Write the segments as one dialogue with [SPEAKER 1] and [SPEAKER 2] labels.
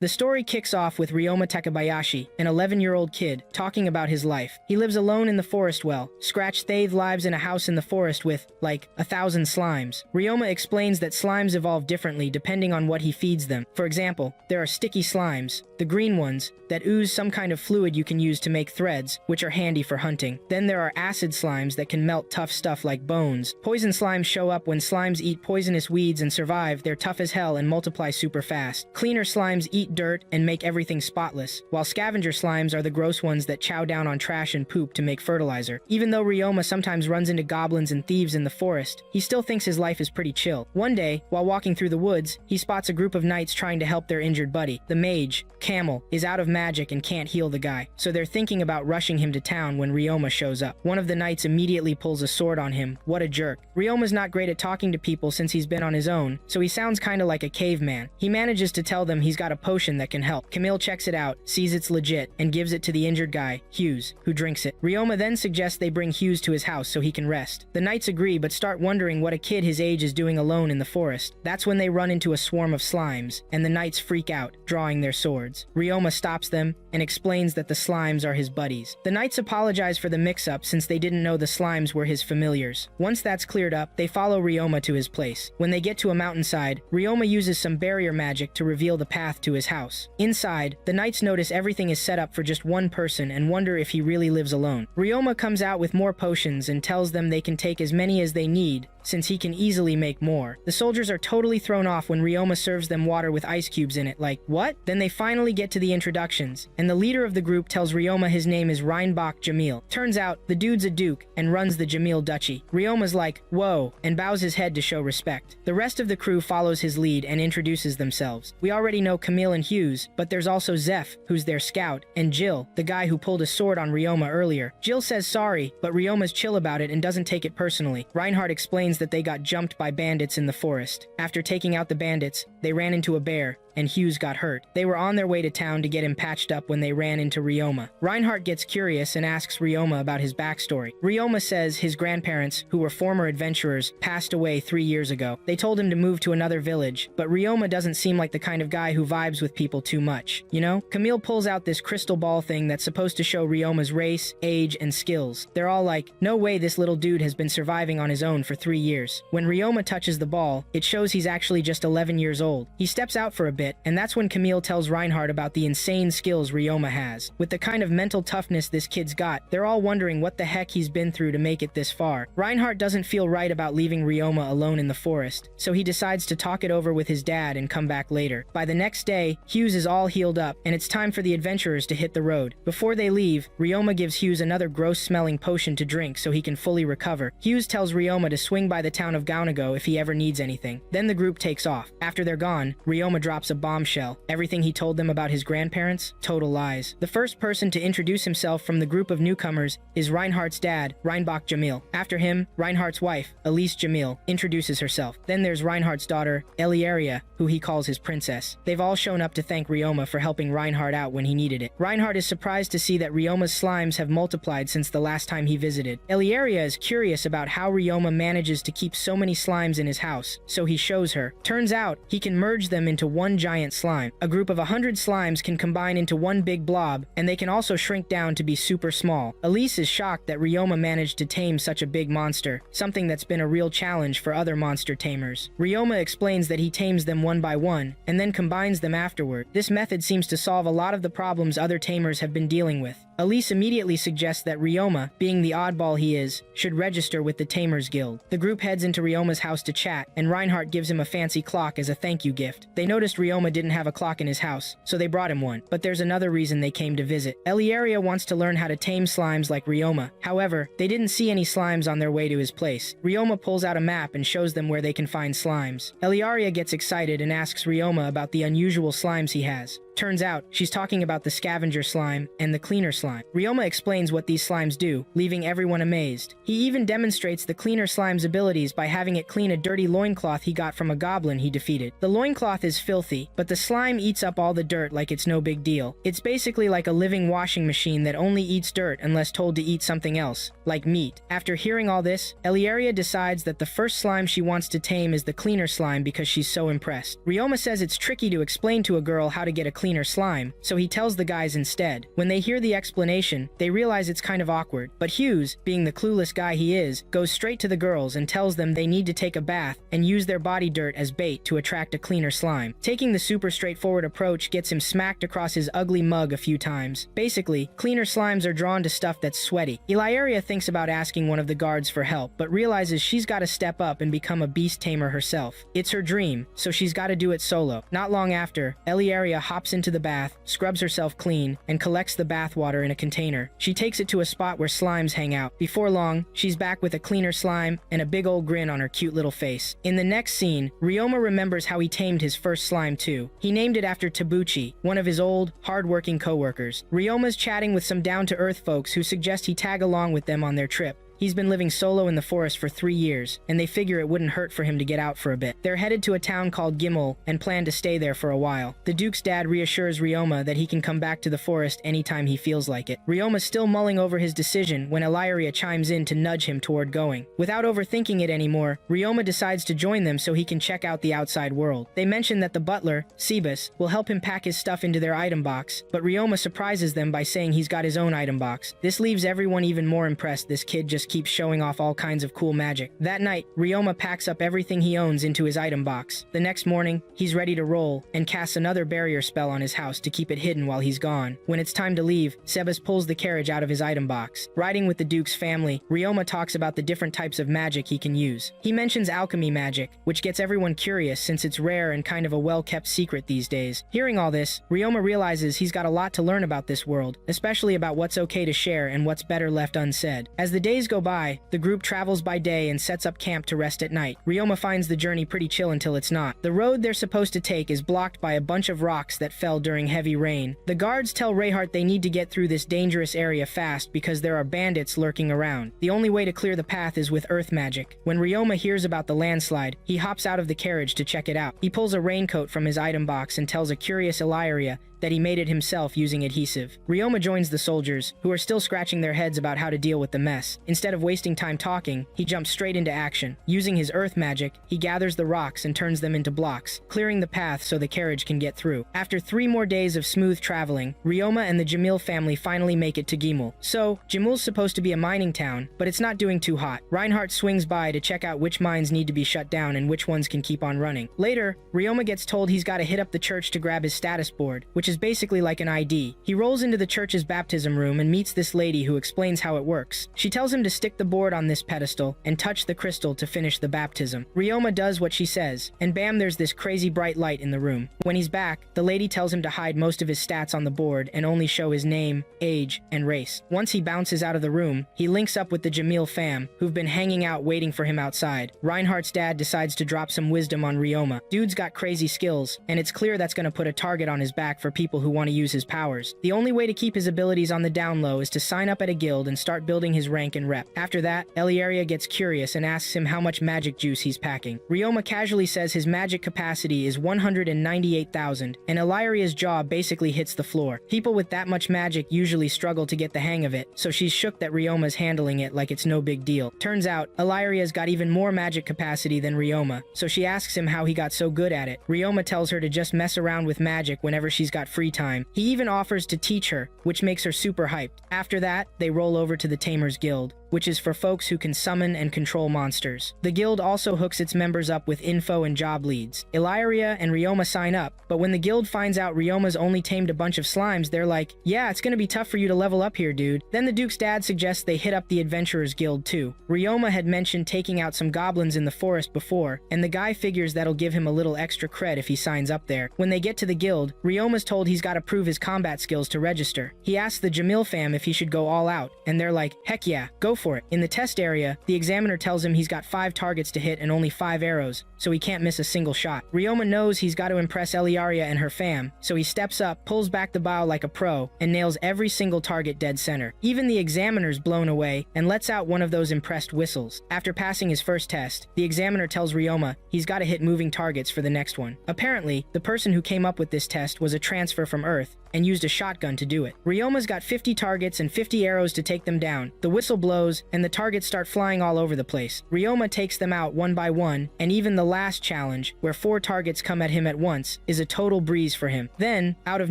[SPEAKER 1] The story kicks off with Ryoma Takabayashi, an 11-year-old kid, talking about his life. He lives alone in the forest Scratch Thave lives in a house in the forest with, like, 1,000 slimes. Ryoma explains that slimes evolve differently depending on what he feeds them. For example, there are sticky slimes, the green ones, that ooze some kind of fluid you can use to make threads, which are handy for hunting. Then there are acid slimes that can melt tough stuff like bones. Poison slimes show up when slimes eat poisonous weeds and survive. They're tough as hell and multiply super fast. Cleaner slimes eat dirt and make everything spotless, while scavenger slimes are the gross ones that chow down on trash and poop to make fertilizer. Even though Ryoma sometimes runs into goblins and thieves in the forest, he still thinks his life is pretty chill. One day, while walking through the woods, he spots a group of knights trying to help their injured buddy. The mage, Camel, is out of magic and can't heal the guy, so they're thinking about rushing him to town when Ryoma shows up. One of the knights immediately pulls a sword on him. What a jerk. Ryoma's not great at talking to people since he's been on his own, so he sounds kinda like a caveman. He manages to tell them he's got a potion that can help. Camille checks it out, sees it's legit, and gives it to the injured guy, Hughes, who drinks it. Ryoma then suggests they bring Hughes to his house so he can rest. The knights agree but start wondering what a kid his age is doing alone in the forest. That's when they run into a swarm of slimes, and the knights freak out, drawing their swords. Ryoma stops them and explains that the slimes are his buddies. The knights apologize for the mix-up since they didn't know the slimes were his familiars. Once that's cleared up, they follow Ryoma to his place. When they get to a mountainside, Ryoma uses some barrier magic to reveal the path to his house. Inside, the knights notice everything is set up for just one person and wonder if he really lives alone. Ryoma comes out with more potions and tells them they can take as many as they need, since he can easily make more. The soldiers are totally thrown off when Ryoma serves them water with ice cubes in it, like, what? Then they finally get to the introductions, and the leader of the group tells Ryoma his name is Reinbach Jamil. Turns out, the dude's a duke, and runs the Jamil Duchy. Ryoma's like, whoa, and bows his head to show respect. The rest of the crew follows his lead and introduces themselves. We already know Camille and Hughes, but there's also Zeph, who's their scout, and Jill, the guy who pulled a sword on Ryoma earlier. Jill says sorry, but Ryoma's chill about it and doesn't take it personally. Reinhardt explains that they got jumped by bandits in the forest. After taking out the bandits, they ran into a bear, and Hughes got hurt. They were on their way to town to get him patched up when they ran into Ryoma. Reinhardt gets curious and asks Ryoma about his backstory. Ryoma says his grandparents, who were former adventurers, passed away 3 years ago. They told him to move to another village, but Ryoma doesn't seem like the kind of guy who vibes with people too much. You know? Camille pulls out this crystal ball thing that's supposed to show Ryoma's race, age, and skills. They're all like, no way this little dude has been surviving on his own for 3 years. When Ryoma touches the ball, it shows he's actually just 11 years old. He steps out for a bit, and that's when Camille tells Reinhardt about the insane skills Ryoma has. With the kind of mental toughness this kid's got, they're all wondering what the heck he's been through to make it this far. Reinhardt doesn't feel right about leaving Ryoma alone in the forest, so he decides to talk it over with his dad and come back later. By the next day, Hughes is all healed up, and it's time for the adventurers to hit the road. Before they leave, Ryoma gives Hughes another gross-smelling potion to drink so he can fully recover. Hughes tells Ryoma to swing by the town of Gaunago if he ever needs anything. Then the group takes off. After they're gone, Ryoma drops a bombshell. Everything he told them about his grandparents? Total lies. The first person to introduce himself from the group of newcomers is Reinhardt's dad, Reinbach Jamil. After him, Reinhardt's wife, Elise Jamil, introduces herself. Then there's Reinhardt's daughter, Eliaria, who he calls his princess. They've all shown up to thank Ryoma for helping Reinhardt out when he needed it. Reinhardt is surprised to see that Ryoma's slimes have multiplied since the last time he visited. Eliaria is curious about how Ryoma manages to keep so many slimes in his house, so he shows her. Turns out, he can merge them into one giant slime. A group of 100 slimes can combine into one big blob, and they can also shrink down to be super small. Elise is shocked that Ryoma managed to tame such a big monster, something that's been a real challenge for other monster tamers. Ryoma explains that he tames them one by one, and then combines them afterward. This method seems to solve a lot of the problems other tamers have been dealing with. Elise immediately suggests that Ryoma, being the oddball he is, should register with the Tamers Guild. The group heads into Ryoma's house to chat, and Reinhardt gives him a fancy clock as a thank you gift. They noticed Ryoma didn't have a clock in his house, so they brought him one. But there's another reason they came to visit. Eliaria wants to learn how to tame slimes like Ryoma. However, they didn't see any slimes on their way to his place. Ryoma pulls out a map and shows them where they can find slimes. Eliaria gets excited and asks Ryoma about the unusual slimes he has. Turns out, she's talking about the scavenger slime and the cleaner slime. Ryoma explains what these slimes do, leaving everyone amazed. He even demonstrates the cleaner slime's abilities by having it clean a dirty loincloth he got from a goblin he defeated. The loincloth is filthy, but the slime eats up all the dirt like it's no big deal. It's basically like a living washing machine that only eats dirt unless told to eat something else, like meat. After hearing all this, Eliaria decides that the first slime she wants to tame is the cleaner slime because she's so impressed. Ryoma says it's tricky to explain to a girl how to get a cleaner cleaner slime, so he tells the guys instead. When they hear the explanation, they realize it's kind of awkward, but Hughes, being the clueless guy he is, goes straight to the girls and tells them they need to take a bath and use their body dirt as bait to attract a cleaner slime. Taking the super straightforward approach gets him smacked across his ugly mug a few times. Basically, cleaner slimes are drawn to stuff that's sweaty. Ilaria thinks about asking one of the guards for help, but realizes she's got to step up and become a beast tamer herself. It's her dream, so she's got to do it solo. Not long after, Ilaria hops into the bath, scrubs herself clean, and collects the bath water in a container. She takes it to a spot where slimes hang out. Before long, she's back with a cleaner slime and a big old grin on her cute little face. In the next scene, Ryoma remembers how he tamed his first slime too. He named it after Tabuchi, one of his old, hard-working co-workers. Ryoma's chatting with some down-to-earth folks who suggest he tag along with them on their trip. He's been living solo in the forest for 3 years, and they figure it wouldn't hurt for him to get out for a bit. They're headed to a town called Gimel and plan to stay there for a while. The Duke's dad reassures Ryoma that he can come back to the forest anytime he feels like it. Ryoma's still mulling over his decision when Ilaria chimes in to nudge him toward going. Without overthinking it anymore, Ryoma decides to join them so he can check out the outside world. They mention that the butler, Sebas, will help him pack his stuff into their item box, but Ryoma surprises them by saying he's got his own item box. This leaves everyone even more impressed. This kid just keeps showing off all kinds of cool magic. That night, Ryoma packs up everything he owns into his item box. The next morning, he's ready to roll and casts another barrier spell on his house to keep it hidden while he's gone. When it's time to leave, Sebas pulls the carriage out of his item box. Riding with the Duke's family, Ryoma talks about the different types of magic he can use. He mentions alchemy magic, which gets everyone curious since it's rare and kind of a well-kept secret these days. Hearing all this, Ryoma realizes he's got a lot to learn about this world, especially about what's okay to share and what's better left unsaid. As the days go by, the group travels by day and sets up camp to rest at night. Ryoma finds the journey pretty chill until it's not. The road they're supposed to take is blocked by a bunch of rocks that fell during heavy rain. The guards tell Reinhardt they need to get through this dangerous area fast because there are bandits lurking around. The only way to clear the path is with earth magic. When Ryoma hears about the landslide, he hops out of the carriage to check it out. He pulls a raincoat from his item box and tells a curious Ilaria that he made it himself using adhesive. Ryoma joins the soldiers, who are still scratching their heads about how to deal with the mess. Instead of wasting time talking, he jumps straight into action. Using his earth magic, he gathers the rocks and turns them into blocks, clearing the path so the carriage can get through. After 3 more days of smooth traveling, Ryoma and the Jamil family finally make it to Gimel. So, Gimul's supposed to be a mining town, but it's not doing too hot. Reinhardt swings by to check out which mines need to be shut down and which ones can keep on running. Later, Ryoma gets told he's got to hit up the church to grab his status board, which is basically like an ID. He rolls into the church's baptism room and meets this lady who explains how it works. She tells him to stick the board on this pedestal and touch the crystal to finish the baptism. Ryoma does what she says, and bam, there's this crazy bright light in the room. When he's back, the lady tells him to hide most of his stats on the board and only show his name, age, and race. Once he bounces out of the room, he links up with the Jamil fam, who've been hanging out waiting for him outside. Reinhardt's dad decides to drop some wisdom on Ryoma. Dude's got crazy skills, and it's clear that's gonna put a target on his back for people who want to use his powers. The only way to keep his abilities on the down low is to sign up at a guild and start building his rank and rep. After that, Ilaria gets curious and asks him how much magic juice he's packing. Ryoma casually says his magic capacity is 198,000, and Ilaria's jaw basically hits the floor. People with that much magic usually struggle to get the hang of it, so she's shook that Ryoma's handling it like it's no big deal. Turns out, Ilaria's got even more magic capacity than Ryoma, so she asks him how he got so good at it. Ryoma tells her to just mess around with magic whenever she's got free time. He even offers to teach her, which makes her super hyped. After that, they roll over to the Tamers Guild, which is for folks who can summon and control monsters. The guild also hooks its members up with info and job leads. Ilaria and Ryoma sign up, but when the guild finds out Ryoma's only tamed a bunch of slimes, they're like, yeah, it's gonna be tough for you to level up here, dude. Then the Duke's dad suggests they hit up the Adventurers Guild too. Ryoma had mentioned taking out some goblins in the forest before, and the guy figures that'll give him a little extra cred if he signs up there. When they get to the guild, Ryoma's told he's gotta prove his combat skills to register. He asks the Jamil fam if he should go all out, and they're like, heck yeah, go for it. In the test area, the examiner tells him he's got 5 targets to hit and only 5 arrows, so he can't miss a single shot. Ryoma knows he's got to impress Eliaria and her fam, so he steps up, pulls back the bow like a pro, and nails every single target dead center. Even the examiner's blown away and lets out one of those impressed whistles. After passing his first test, the examiner tells Ryoma he's got to hit moving targets for the next one. Apparently, the person who came up with this test was a transfer from Earth, and used a shotgun to do it. Ryoma's got 50 targets and 50 arrows to take them down. The whistle blows, and the targets start flying all over the place. Ryoma takes them out one by one, and even the last challenge, where 4 targets come at him at once, is a total breeze for him. Then, out of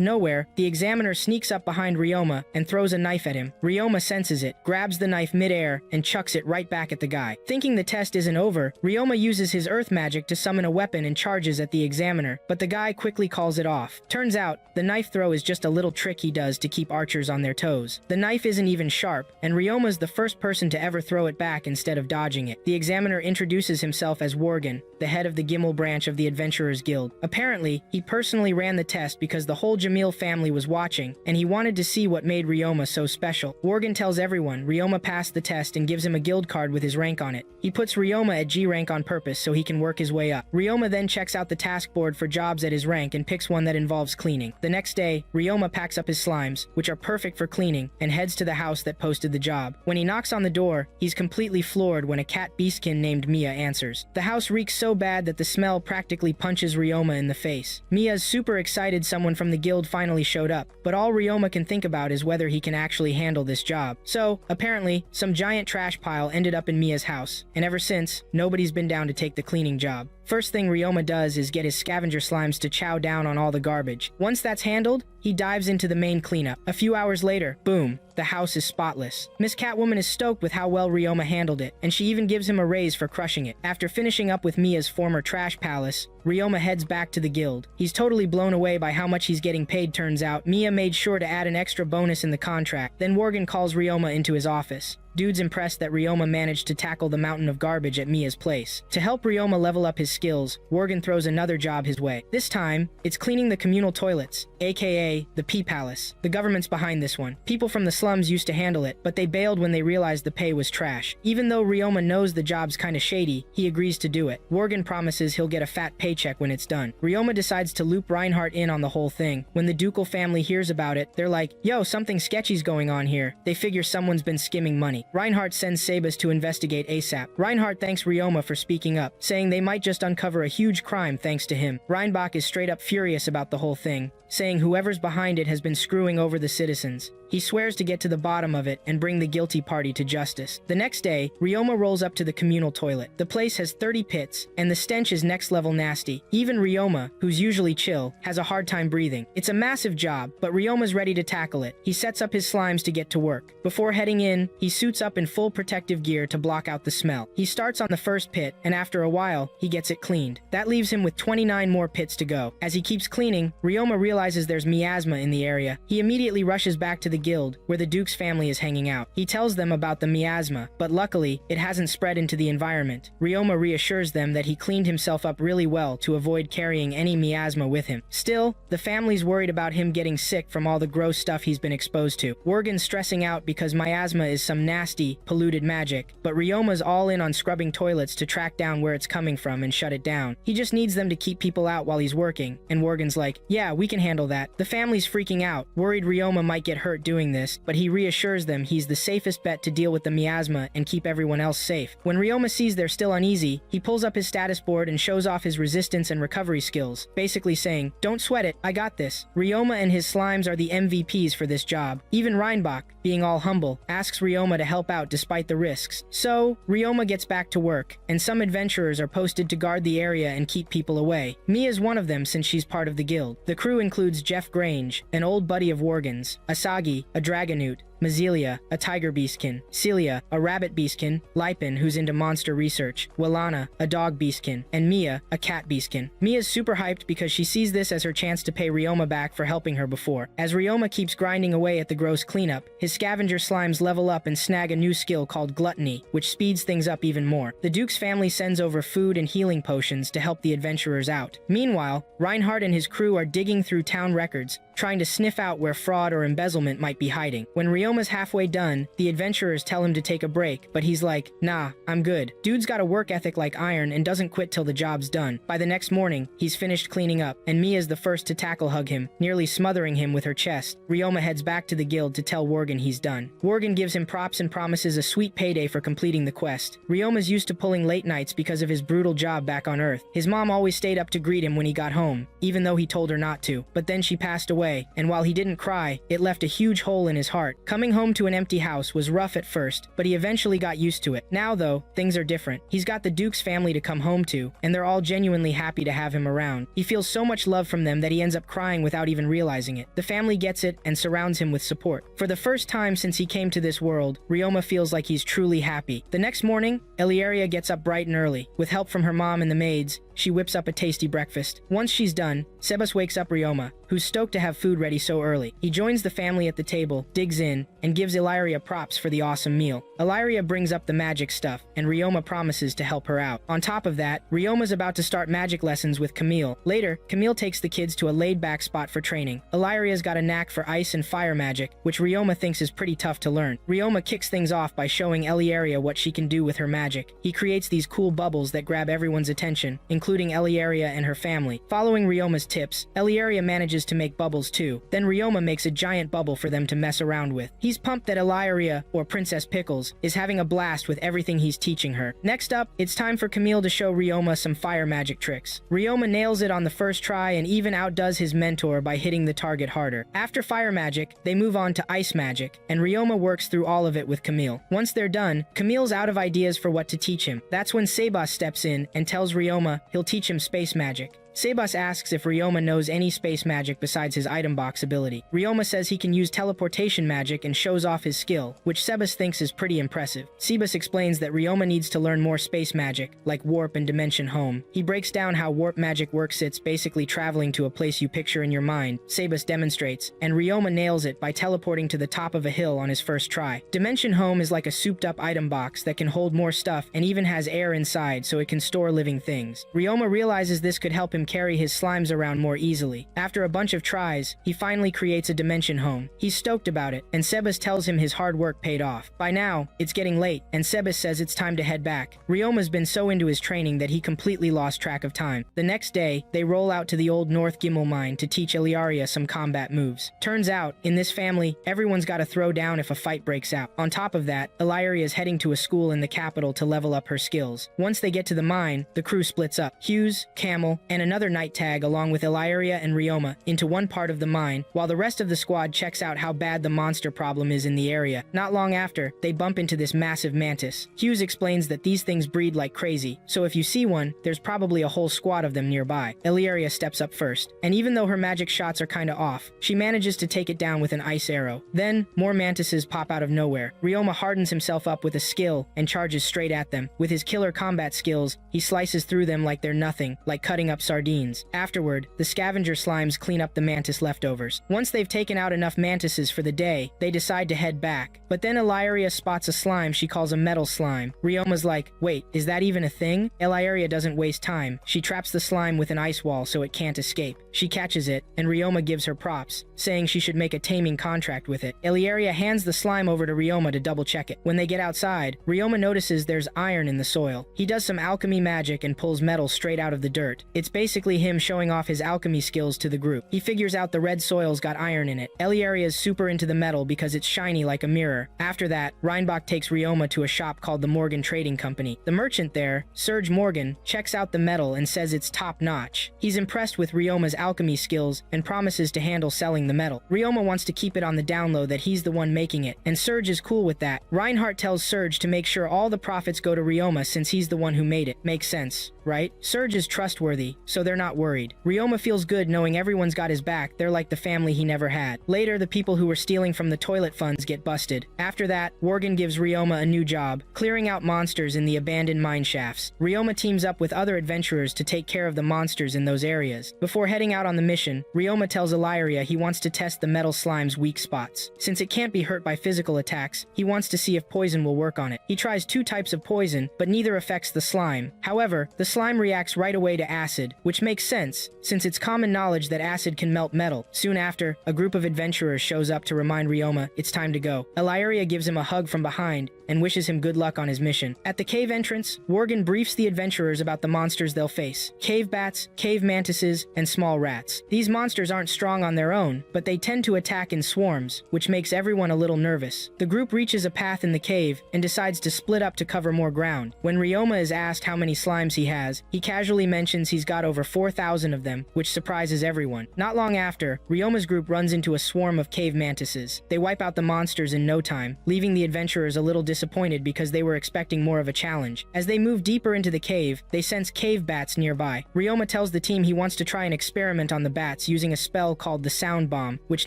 [SPEAKER 1] nowhere, the examiner sneaks up behind Ryoma and throws a knife at him. Ryoma senses it, grabs the knife midair, and chucks it right back at the guy. Thinking the test isn't over, Ryoma uses his earth magic to summon a weapon and charges at the examiner, but the guy quickly calls it off. Turns out, the knife throw is just a little trick he does to keep archers on their toes. The knife isn't even sharp, and Ryoma's the first person to ever throw it back instead of dodging it. The examiner introduces himself as Worgen, the head of the Gimel branch of the Adventurers Guild. Apparently, he personally ran the test because the whole Jamil family was watching, and he wanted to see what made Ryoma so special. Worgen tells everyone Ryoma passed the test and gives him a guild card with his rank on it. He puts Ryoma at G rank on purpose so he can work his way up. Ryoma then checks out the task board for jobs at his rank and picks one that involves cleaning. The next day, Ryoma packs up his slimes, which are perfect for cleaning, and heads to the house that posted the job. When he knocks on the door, he's completely floored when a cat beastkin named Mia answers. The house reeks so bad that the smell practically punches Ryoma in the face. Mia's super excited someone from the guild finally showed up, but all Ryoma can think about is whether he can actually handle this job. So, apparently, some giant trash pile ended up in Mia's house, and ever since, nobody's been down to take the cleaning job. First thing Ryoma does is get his scavenger slimes to chow down on all the garbage. Once that's handled, he dives into the main cleanup. A few hours later, boom, the house is spotless. Miss Catwoman is stoked with how well Ryoma handled it, and she even gives him a raise for crushing it. After finishing up with Mia's former trash palace, Ryoma heads back to the guild. He's totally blown away by how much he's getting paid. Turns out, Mia made sure to add an extra bonus in the contract. Then Worgen calls Ryoma into his office. Dude's impressed that Ryoma managed to tackle the mountain of garbage at Mia's place. To help Ryoma level up his skills, Worgen throws another job his way. This time, it's cleaning the communal toilets, aka the Pee Palace. The government's behind this one. People from the slums used to handle it, but they bailed when they realized the pay was trash. Even though Ryoma knows the job's kinda shady, he agrees to do it. Worgen promises he'll get a fat paycheck when it's done. Ryoma decides to loop Reinhardt in on the whole thing. When the ducal family hears about it, they're like, yo, something sketchy's going on here. They figure someone's been skimming money. Reinhardt sends Sabas to investigate ASAP. Reinhardt thanks Ryoma for speaking up, saying they might just uncover a huge crime thanks to him. Reinbach is straight up furious about the whole thing, saying whoever's behind it has been screwing over the citizens. He swears to get to the bottom of it and bring the guilty party to justice. The next day, Ryoma rolls up to the communal toilet. The place has 30 pits, and the stench is next level nasty. Even Ryoma, who's usually chill, has a hard time breathing. It's a massive job, but Ryoma's ready to tackle it. He sets up his slimes to get to work. Before heading in, he suits up in full protective gear to block out the smell. He starts on the first pit, and after a while, he gets it cleaned. That leaves him with 29 more pits to go. As he keeps cleaning, Ryoma realizes there's miasma in the area. He immediately rushes back to the guild, where the Duke's family is hanging out. He tells them about the miasma, but luckily, it hasn't spread into the environment. Ryoma reassures them that he cleaned himself up really well to avoid carrying any miasma with him. Still, the family's worried about him getting sick from all the gross stuff he's been exposed to. Worgen's stressing out because miasma is some nasty, polluted magic, but Ryoma's all in on scrubbing toilets to track down where it's coming from and shut it down. He just needs them to keep people out while he's working, and Worgen's like, yeah, we can handle that. The family's freaking out, worried Ryoma might get hurt doing this, but he reassures them he's the safest bet to deal with the miasma and keep everyone else safe. When Ryoma sees they're still uneasy, he pulls up his status board and shows off his resistance and recovery skills, basically saying, don't sweat it, I got this. Ryoma and his slimes are the MVPs for this job. Even Reinbach, being all humble, asks Ryoma to help out despite the risks. So, Ryoma gets back to work, and some adventurers are posted to guard the area and keep people away. Mia's one of them since she's part of the guild. The crew includes Jeff Grange, an old buddy of Worgen's, Asagi, a dragonute, Mazelia, a tiger beastkin, Celia, a rabbit beastkin, Lipin, who's into monster research, Walana, a dog beastkin, and Mia, a cat beastkin. Mia's super hyped because she sees this as her chance to pay Ryoma back for helping her before. As Ryoma keeps grinding away at the gross cleanup, his scavenger slimes level up and snag a new skill called gluttony, which speeds things up even more. The Duke's family sends over food and healing potions to help the adventurers out. Meanwhile, Reinhardt and his crew are digging through town records, trying to sniff out where fraud or embezzlement might be hiding. When Ryoma's halfway done, the adventurers tell him to take a break, but he's like, nah, I'm good. Dude's got a work ethic like iron and doesn't quit till the job's done. By the next morning, he's finished cleaning up, and Mia's the first to tackle hug him, nearly smothering him with her chest. Ryoma heads back to the guild to tell Worgen he's done. Worgen gives him props and promises a sweet payday for completing the quest. Ryoma's used to pulling late nights because of his brutal job back on Earth. His mom always stayed up to greet him when he got home, even though he told her not to, but then she passed away away, and while he didn't cry, it left a huge hole in his heart. Coming home to an empty house was rough at first, but he eventually got used to it. Now though, things are different. He's got the Duke's family to come home to, and they're all genuinely happy to have him around. He feels so much love from them that he ends up crying without even realizing it. The family gets it and surrounds him with support. For the first time since he came to this world, Ryoma feels like he's truly happy. The next morning, Eliaria gets up bright and early. With help from her mom and the maids, she whips up a tasty breakfast. Once she's done, Sebas wakes up Ryoma, who's stoked to have food ready so early. He joins the family at the table, digs in, and gives Illyria props for the awesome meal. Illyria brings up the magic stuff, and Ryoma promises to help her out. On top of that, Ryoma's about to start magic lessons with Camille. Later, Camille takes the kids to a laid-back spot for training. Illyria's got a knack for ice and fire magic, which Ryoma thinks is pretty tough to learn. Ryoma kicks things off by showing Eliaria what she can do with her magic. He creates these cool bubbles that grab everyone's attention, including Eliaria and her family. Following Ryoma's tips, Eliaria manages to make bubbles too. Then Ryoma makes a giant bubble for them to mess around with. He's pumped that Eliaria, or Princess Pickles, is having a blast with everything he's teaching her. Next up, it's time for Camille to show Ryoma some fire magic tricks. Ryoma nails it on the first try and even outdoes his mentor by hitting the target harder. After fire magic, they move on to ice magic, and Ryoma works through all of it with Camille. Once they're done, Camille's out of ideas for what to teach him. That's when Sebas steps in and tells Ryoma he'll teach him space magic. Sebas asks if Ryoma knows any space magic besides his item box ability. Ryoma says he can use teleportation magic and shows off his skill, which Sebas thinks is pretty impressive. Sebas explains that Ryoma needs to learn more space magic, like warp and dimension home. He breaks down how warp magic works. It's basically traveling to a place you picture in your mind. Sebas demonstrates, and Ryoma nails it by teleporting to the top of a hill on his first try. Dimension home is like a souped-up item box that can hold more stuff and even has air inside so it can store living things. Ryoma realizes this could help him carry his slimes around more easily. After a bunch of tries, he finally creates a dimension home. He's stoked about it, and Sebas tells him his hard work paid off. By now, it's getting late, and Sebas says it's time to head back. Ryoma's been so into his training that he completely lost track of time. The next day, they roll out to the old North Gimel mine to teach Eliaria some combat moves. Turns out, in this family, everyone's got to throw down if a fight breaks out. On top of that, Eliaria is heading to a school in the capital to level up her skills. Once they get to the mine, the crew splits up. Hughes, Camel, and another night tag along with Eliaria and Ryoma into one part of the mine, while the rest of the squad checks out how bad the monster problem is in the area. Not long after, they bump into this massive mantis. Hughes explains that these things breed like crazy, so if you see one, there's probably a whole squad of them nearby. Eliaria steps up first, and even though her magic shots are kinda off, she manages to take it down with an ice arrow. Then, more mantises pop out of nowhere. Ryoma hardens himself up with a skill and charges straight at them. With his killer combat skills, he slices through them like they're nothing, like cutting up sardines. Afterward, the scavenger slimes clean up the mantis leftovers. Once they've taken out enough mantises for the day, they decide to head back. But then Eliaria spots a slime she calls a metal slime. Ryoma's like, wait, is that even a thing? Eliaria doesn't waste time. She traps the slime with an ice wall so it can't escape. She catches it, and Ryoma gives her props, saying she should make a taming contract with it. Eliaria hands the slime over to Ryoma to double check it. When they get outside, Ryoma notices there's iron in the soil. He does some alchemy magic and pulls metal straight out of the dirt. It's basically him showing off his alchemy skills to the group. He figures out the red soil's got iron in it. Eliaria's super into the metal because it's shiny like a mirror. After that, Reinbach takes Ryoma to a shop called the Morgan Trading Company. The merchant there, Serge Morgan, checks out the metal and says it's top-notch. He's impressed with Ryoma's alchemy skills and promises to handle selling the metal. Ryoma wants to keep it on the down low that he's the one making it, and Serge is cool with that. Reinhardt tells Serge to make sure all the profits go to Ryoma since he's the one who made it. Makes sense, right? Serge is trustworthy, so they're not worried. Ryoma feels good knowing everyone's got his back. They're like the family he never had. Later, the people who were stealing from the toilet funds get busted. After that, Worgen gives Ryoma a new job, clearing out monsters in the abandoned mine shafts. Ryoma teams up with other adventurers to take care of the monsters in those areas. Before heading out on the mission, Ryoma tells Eliaria he wants to test the metal slime's weak spots. Since it can't be hurt by physical attacks, he wants to see if poison will work on it. He tries 2 types of poison, but neither affects the slime. However, the slime reacts right away to acid, which makes sense, since it's common knowledge that acid can melt metal. Soon after, a group of adventurers shows up to remind Ryoma it's time to go. Eliaria gives him a hug from behind and wishes him good luck on his mission. At the cave entrance, Worgen briefs the adventurers about the monsters they'll face: cave bats, cave mantises, and small rats. These monsters aren't strong on their own, but they tend to attack in swarms, which makes everyone a little nervous. The group reaches a path in the cave and decides to split up to cover more ground. When Ryoma is asked how many slimes he has, he casually mentions he's got over over 4,000 of them, which surprises everyone. Not long after, Ryoma's group runs into a swarm of cave mantises. They wipe out the monsters in no time, leaving the adventurers a little disappointed because they were expecting more of a challenge. As they move deeper into the cave, they sense cave bats nearby. Ryoma tells the team he wants to try an experiment on the bats using a spell called the sound bomb, which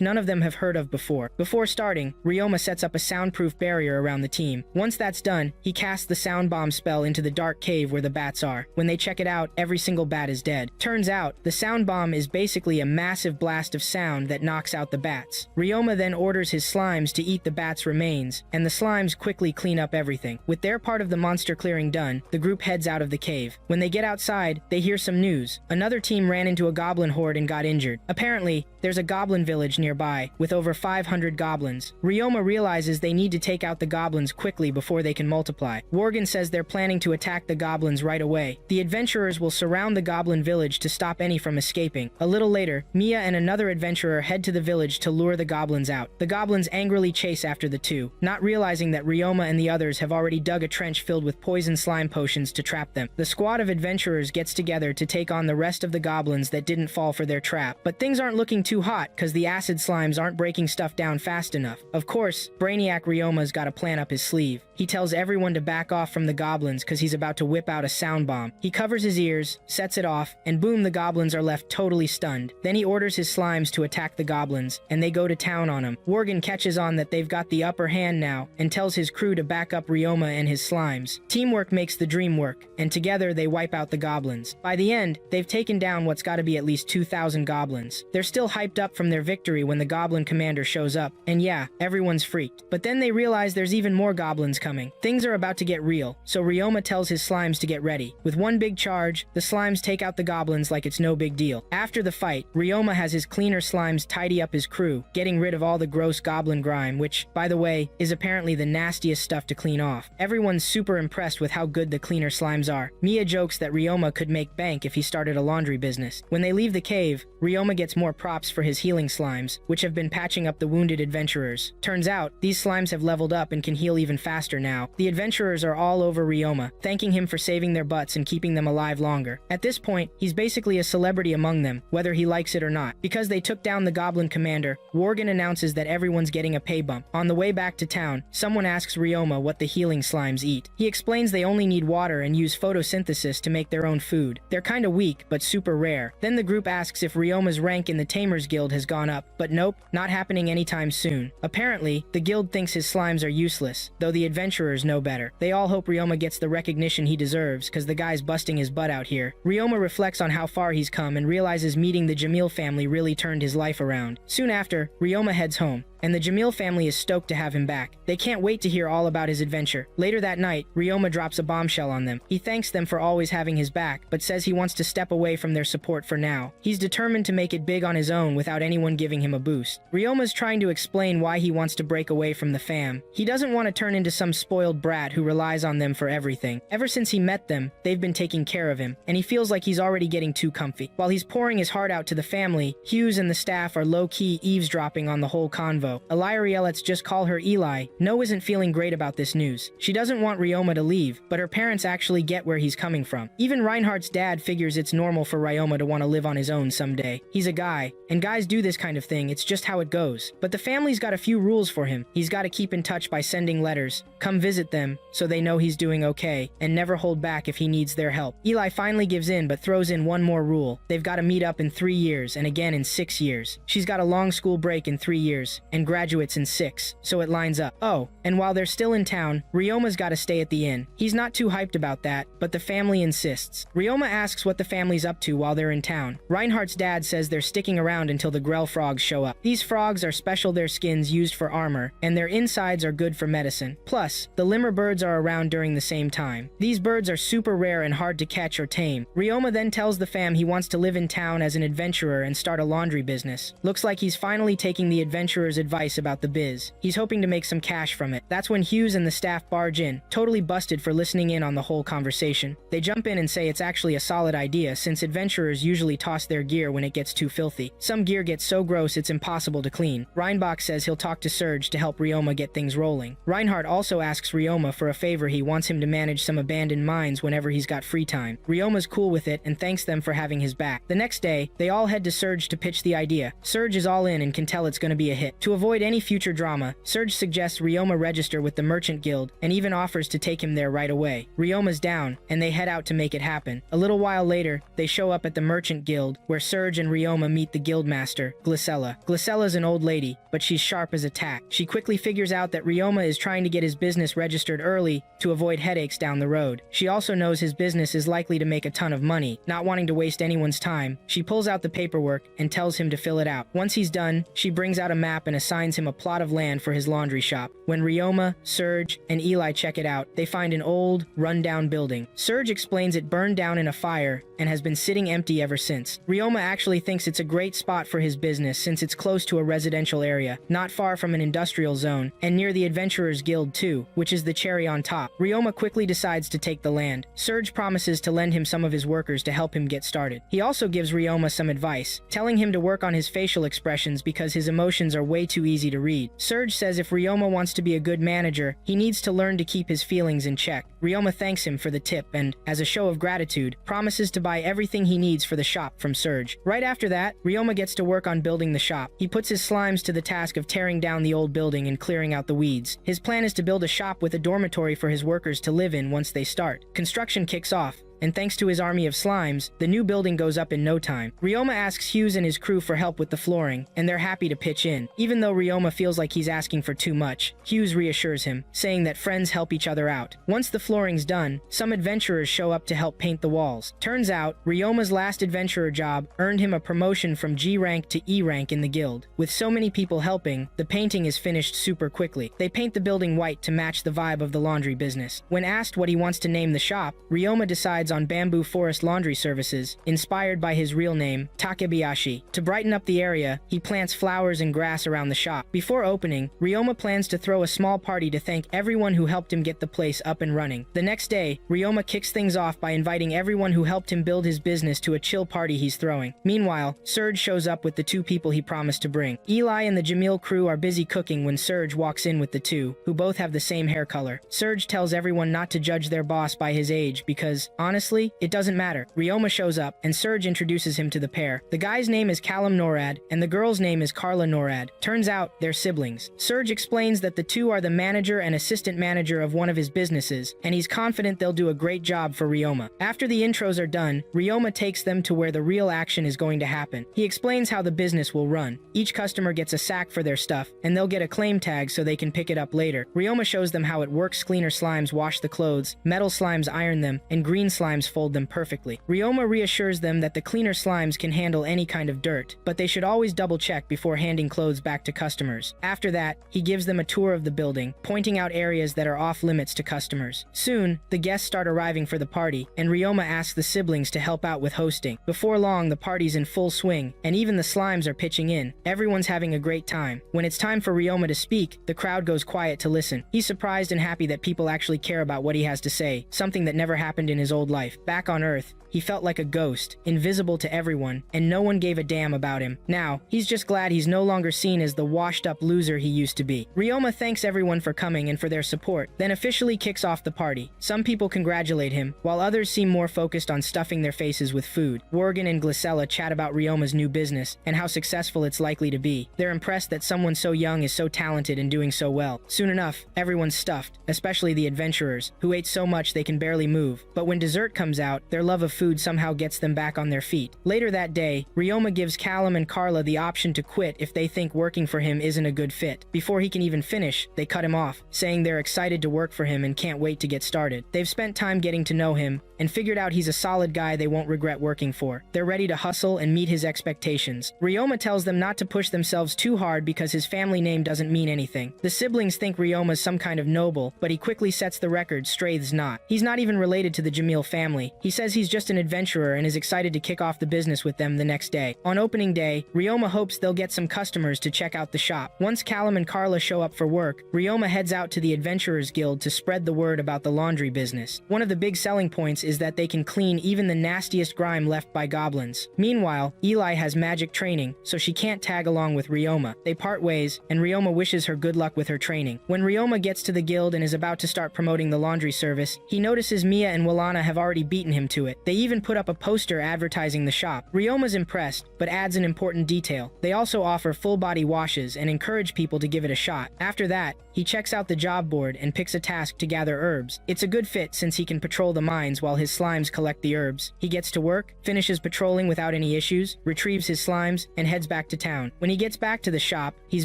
[SPEAKER 1] none of them have heard of before. Before starting, Ryoma sets up a soundproof barrier around the team. Once that's done, he casts the sound bomb spell into the dark cave where the bats are. When they check it out, every single bat is dead. Turns out, the sound bomb is basically a massive blast of sound that knocks out the bats. Ryoma then orders his slimes to eat the bats' remains, and the slimes quickly clean up everything. With their part of the monster clearing done, the group heads out of the cave. When they get outside, they hear some news. Another team ran into a goblin horde and got injured. Apparently, there's a goblin village nearby, with over 500 goblins. Ryoma realizes they need to take out the goblins quickly before they can multiply. Worgen says they're planning to attack the goblins right away. The adventurers will surround the goblin village to stop any from escaping. A little later, Mia and another adventurer head to the village to lure the goblins out. The goblins angrily chase after the two, not realizing that Ryoma and the others have already dug a trench filled with poison slime potions to trap them. The squad of adventurers gets together to take on the rest of the goblins that didn't fall for their trap. But things aren't looking too hot because the acid slimes aren't breaking stuff down fast enough. Of course, Brainiac Ryoma's got a plan up his sleeve. He tells everyone to back off from the goblins because he's about to whip out a sound bomb. He covers his ears, sets it off, and boom, the goblins are left totally stunned. Then he orders his slimes to attack the goblins, and they go to town on him. Worgen catches on that they've got the upper hand now, and tells his crew to back up Ryoma and his slimes. Teamwork makes the dream work, and together they wipe out the goblins. By the end, they've taken down what's gotta be at least 2,000 goblins. They're still hyped up from their victory when the goblin commander shows up, and yeah, everyone's freaked. But then they realize there's even more goblins coming. Things are about to get real, so Ryoma tells his slimes to get ready. With one big charge, the slimes take out the goblins like it's no big deal. After the fight, Ryoma has his cleaner slimes tidy up his crew, getting rid of all the gross goblin grime, which, by the way, is apparently the nastiest stuff to clean off. Everyone's super impressed with how good the cleaner slimes are. Mia jokes that Ryoma could make bank if he started a laundry business. When they leave the cave, Ryoma gets more props for his healing slimes, which have been patching up the wounded adventurers. Turns out, these slimes have leveled up and can heal even faster now. The adventurers are all over Ryoma, thanking him for saving their butts and keeping them alive longer. At this point, he's basically a celebrity among them, whether he likes it or not. Because they took down the goblin commander, Worgen announces that everyone's getting a pay bump. On the way back to town, someone asks Ryoma what the healing slimes eat. He explains they only need water and use photosynthesis to make their own food. They're kinda weak, but super rare. Then the group asks if Ryoma's rank in the Tamers Guild has gone up, but nope, not happening anytime soon. Apparently, the guild thinks his slimes are useless, though the adventurers know better. They all hope Ryoma gets the recognition he deserves, cause the guy's busting his butt out here. Ryoma reflects on how far he's come and realizes meeting the Jamil family really turned his life around. Soon after, Ryoma heads home, and the Jamil family is stoked to have him back. They can't wait to hear all about his adventure. Later that night, Ryoma drops a bombshell on them. He thanks them for always having his back, but says he wants to step away from their support for now. He's determined to make it big on his own without anyone giving him a boost. Ryoma's trying to explain why he wants to break away from the fam. He doesn't want to turn into some spoiled brat who relies on them for everything. Ever since he met them, they've been taking care of him, and he feels like he's already getting too comfy. While he's pouring his heart out to the family, Hughes and the staff are low-key eavesdropping on the whole convo. Illyria, let's just call her Eli, isn't feeling great about this news. She doesn't want Ryoma to leave, but her parents actually get where he's coming from. Even Reinhardt's dad figures it's normal for Ryoma to want to live on his own someday. He's a guy, and guys do this kind of thing, it's just how it goes. But the family's got a few rules for him. He's got to keep in touch by sending letters, come visit them so they know he's doing okay, and never hold back if he needs their help. Eli finally gives in but throws in one more rule. They've got to meet up in 3 years and again in 6 years. She's got a long school break in 3 years, and graduates in 6, so it lines up. Oh, and while they're still in town, Ryoma's got to stay at the inn. He's not too hyped about that, but the family insists. Ryoma asks what the family's up to while they're in town. Reinhardt's dad says they're sticking around until the Grell frogs show up. These frogs are special, their skins used for armor, and their insides are good for medicine. Plus, the limmer birds are around during the same time. These birds are super rare and hard to catch or tame. Ryoma then tells the fam he wants to live in town as an adventurer and start a laundry business. Looks like he's finally taking the adventurer's advice advice about the biz. He's hoping to make some cash from it. That's when Hughes and the staff barge in, totally busted for listening in on the whole conversation. They jump in and say it's actually a solid idea since adventurers usually toss their gear when it gets too filthy. Some gear gets so gross it's impossible to clean. Reinbach says he'll talk to Serge to help Ryoma get things rolling. Reinhardt also asks Ryoma for a favor. He wants him to manage some abandoned mines whenever he's got free time. Ryoma's cool with it and thanks them for having his back. The next day, they all head to Serge to pitch the idea. Serge is all in and can tell it's gonna be a hit. To avoid any future drama, Serge suggests Ryoma register with the Merchant Guild and even offers to take him there right away. Ryoma's down, and they head out to make it happen. A little while later, they show up at the Merchant Guild, where Serge and Ryoma meet the guildmaster, Glycella. Glycella's an old lady, but she's sharp as a tack. She quickly figures out that Ryoma is trying to get his business registered early to avoid headaches down the road. She also knows his business is likely to make a ton of money. Not wanting to waste anyone's time, she pulls out the paperwork and tells him to fill it out. Once he's done, she brings out a map and assigns him a plot of land for his laundry shop. When Ryoma, Serge, and Eli check it out, they find an old, run-down building. Serge explains it burned down in a fire and has been sitting empty ever since. Ryoma actually thinks it's a great spot for his business since it's close to a residential area, not far from an industrial zone, and near the Adventurers Guild too, which is the cherry on top. Ryoma quickly decides to take the land. Serge promises to lend him some of his workers to help him get started. He also gives Ryoma some advice, telling him to work on his facial expressions because his emotions are way too easy to read. Serge says if Ryoma wants to be a good manager, he needs to learn to keep his feelings in check. Ryoma thanks him for the tip and, as a show of gratitude, promises to buy everything he needs for the shop from Serge. Right after that, Ryoma gets to work on building the shop. He puts his slimes to the task of tearing down the old building and clearing out the weeds. His plan is to build a shop with a dormitory for his workers to live in once they start. Construction kicks off, and thanks to his army of slimes, the new building goes up in no time. Ryoma asks Hughes and his crew for help with the flooring, and they're happy to pitch in. Even though Ryoma feels like he's asking for too much, Hughes reassures him, saying that friends help each other out. Once the flooring's done, some adventurers show up to help paint the walls. Turns out, Ryoma's last adventurer job earned him a promotion from G rank to E rank in the guild. With so many people helping, the painting is finished super quickly. They paint the building white to match the vibe of the laundry business. When asked what he wants to name the shop, Ryoma decides on Bamboo Forest Laundry Services, inspired by his real name, Takebayashi. To brighten up the area, he plants flowers and grass around the shop. Before opening, Ryoma plans to throw a small party to thank everyone who helped him get the place up and running. The next day, Ryoma kicks things off by inviting everyone who helped him build his business to a chill party he's throwing. Meanwhile, Serge shows up with the two people he promised to bring. Eli and the Jamil crew are busy cooking when Serge walks in with the two, who both have the same hair color. Serge tells everyone not to judge their boss by his age because, honestly, it doesn't matter. Ryoma shows up, and Serge introduces him to the pair. The guy's name is Callum Norad, and the girl's name is Carla Norad. Turns out, they're siblings. Serge explains that the two are the manager and assistant manager of one of his businesses, and he's confident they'll do a great job for Ryoma. After the intros are done, Ryoma takes them to where the real action is going to happen. He explains how the business will run. Each customer gets a sack for their stuff, and they'll get a claim tag so they can pick it up later. Ryoma shows them how it works. Cleaner slimes wash the clothes, metal slimes iron them, and green slimes fold them perfectly. Ryoma reassures them that the cleaner slimes can handle any kind of dirt, but they should always double check before handing clothes back to customers. After that, he gives them a tour of the building, pointing out areas that are off limits to customers. Soon, the guests start arriving for the party, and Ryoma asks the siblings to help out with hosting. Before long, the party's in full swing, and even the slimes are pitching in. Everyone's having a great time. When it's time for Ryoma to speak, the crowd goes quiet to listen. He's surprised and happy that people actually care about what he has to say, something that never happened in his old life. Back on Earth, he felt like a ghost, invisible to everyone, and no one gave a damn about him. Now, he's just glad he's no longer seen as the washed-up loser he used to be. Ryoma thanks everyone for coming and for their support, then officially kicks off the party. Some people congratulate him, while others seem more focused on stuffing their faces with food. Worgen and Glycella chat about Ryoma's new business, and how successful it's likely to be. They're impressed that someone so young is so talented and doing so well. Soon enough, everyone's stuffed, especially the adventurers, who ate so much they can barely move. But when dessert comes out, their love of food somehow gets them back on their feet. Later that day, Ryoma gives Callum and Carla the option to quit if they think working for him isn't a good fit. Before he can even finish, they cut him off, saying they're excited to work for him and can't wait to get started. They've spent time getting to know him, and figured out he's a solid guy they won't regret working for. They're ready to hustle and meet his expectations. Ryoma tells them not to push themselves too hard because his family name doesn't mean anything. The siblings think Ryoma's some kind of noble, but he quickly sets the record Straith's not. He's not even related to the Jamil family. He says he's just an adventurer and is excited to kick off the business with them the next day. On opening day, Ryoma hopes they'll get some customers to check out the shop. Once Callum and Carla show up for work, Ryoma heads out to the Adventurers Guild to spread the word about the laundry business. One of the big selling points is that they can clean even the nastiest grime left by goblins. Meanwhile, Eli has magic training, so she can't tag along with Ryoma. They part ways, and Ryoma wishes her good luck with her training. When Ryoma gets to the guild and is about to start promoting the laundry service, he notices Mia and Walana have already beaten him to it. They even put up a poster advertising the shop. Ryoma's impressed, but adds an important detail. They also offer full-body washes and encourage people to give it a shot. After that, he checks out the job board and picks a task to gather herbs. It's a good fit since he can patrol the mines while his slimes collect the herbs. He gets to work, finishes patrolling without any issues, retrieves his slimes, and heads back to town. When he gets back to the shop, he's